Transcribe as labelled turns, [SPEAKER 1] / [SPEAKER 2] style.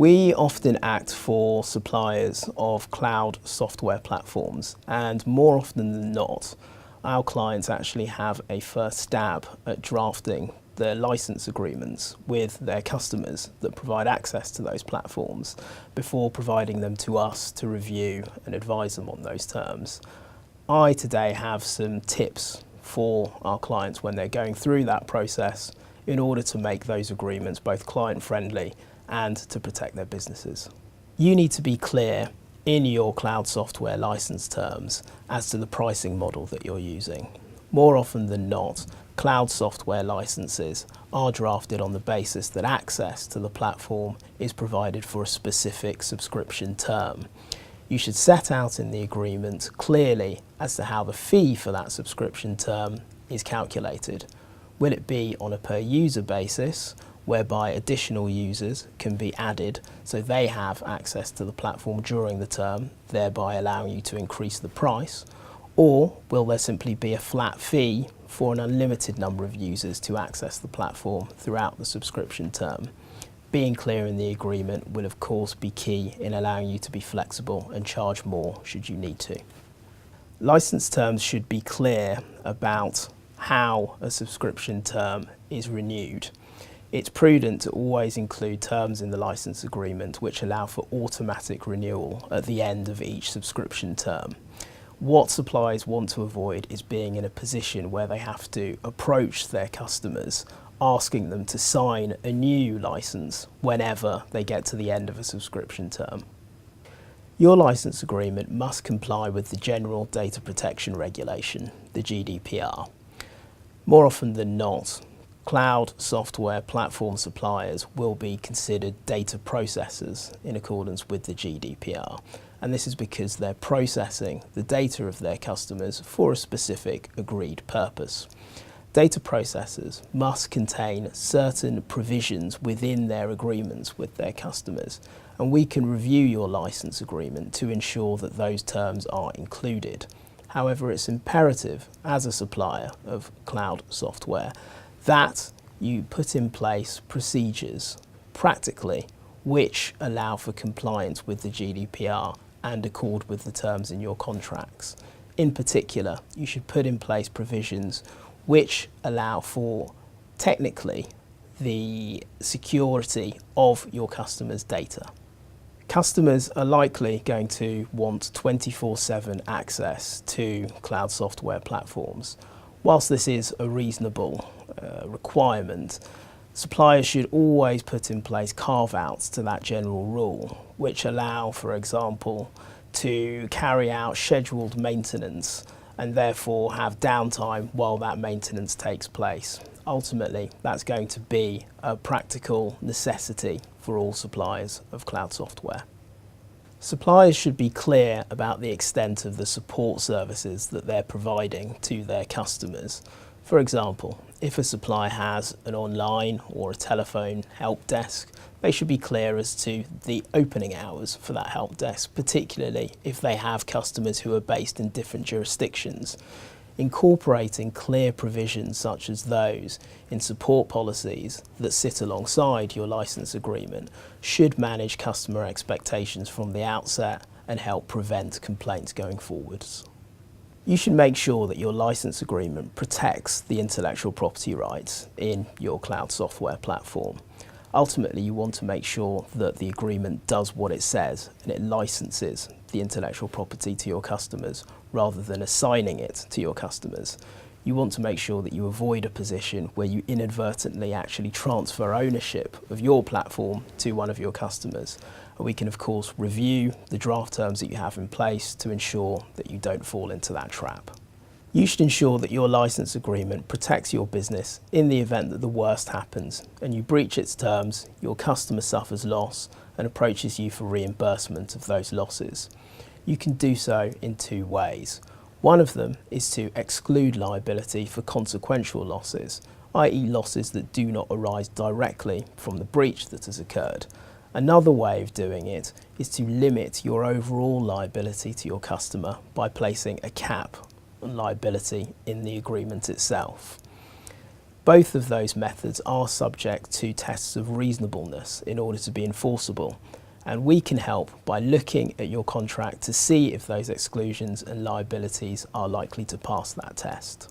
[SPEAKER 1] We often act for suppliers of cloud software platforms, and more often than not, our clients actually have a first stab at drafting their license agreements with their customers that provide access to those platforms before providing them to us to review and advise them on those terms. I today have some tips for our clients when they're going through that process in order to make those agreements both client friendly and to protect their businesses. You need to be clear in your cloud software license terms as to the pricing model that you're using. More often than not, cloud software licenses are drafted on the basis that access to the platform is provided for a specific subscription term. You should set out in the agreement clearly as to how the fee for that subscription term is calculated. Will it be on a per user basis, whereby additional users can be added so they have access to the platform during the term, thereby allowing you to increase the price? Or will there simply be a flat fee for an unlimited number of users to access the platform throughout the subscription term? Being clear in the agreement will of course be key in allowing you to be flexible and charge more should you need to. License terms should be clear about how a subscription term is renewed. It's prudent to always include terms in the license agreement which allow for automatic renewal at the end of each subscription term. What suppliers want to avoid is being in a position where they have to approach their customers asking them to sign a new license whenever they get to the end of a subscription term. Your license agreement must comply with the General Data Protection Regulation, the GDPR. More often than not, cloud software platform suppliers will be considered data processors in accordance with the GDPR, and this is because they're processing the data of their customers for a specific agreed purpose. Data processors must contain certain provisions within their agreements with their customers, and we can review your license agreement to ensure that those terms are included. However, it's imperative as a supplier of cloud software that you put in place procedures, practically, which allow for compliance with the GDPR and accord with the terms in your contracts. In particular, you should put in place provisions which allow for, technically, the security of your customers' data. Customers are likely going to want 24/7 access to cloud software platforms. Whilst this is a reasonable requirement, suppliers should always put in place carve-outs to that general rule, which allow, for example, to carry out scheduled maintenance and therefore have downtime while that maintenance takes place. Ultimately, that's going to be a practical necessity for all suppliers of cloud software. Suppliers should be clear about the extent of the support services that they're providing to their customers. For example, if a supplier has an online or a telephone help desk, they should be clear as to the opening hours for that help desk, particularly if they have customers who are based in different jurisdictions. Incorporating clear provisions such as those in support policies that sit alongside your license agreement should manage customer expectations from the outset and help prevent complaints going forwards. You should make sure that your license agreement protects the intellectual property rights in your cloud software platform. Ultimately, you want to make sure that the agreement does what it says and it licenses the intellectual property to your customers rather than assigning it to your customers. You want to make sure that you avoid a position where you inadvertently actually transfer ownership of your platform to one of your customers. And we can of course review the draft terms that you have in place to ensure that you don't fall into that trap. You should ensure that your license agreement protects your business in the event that the worst happens and you breach its terms, your customer suffers loss and approaches you for reimbursement of those losses. You can do so in two ways. One of them is to exclude liability for consequential losses, i.e. losses that do not arise directly from the breach that has occurred. Another way of doing it is to limit your overall liability to your customer by placing a cap on liability in the agreement itself. Both of those methods are subject to tests of reasonableness in order to be enforceable, and we can help by looking at your contract to see if those exclusions and liabilities are likely to pass that test.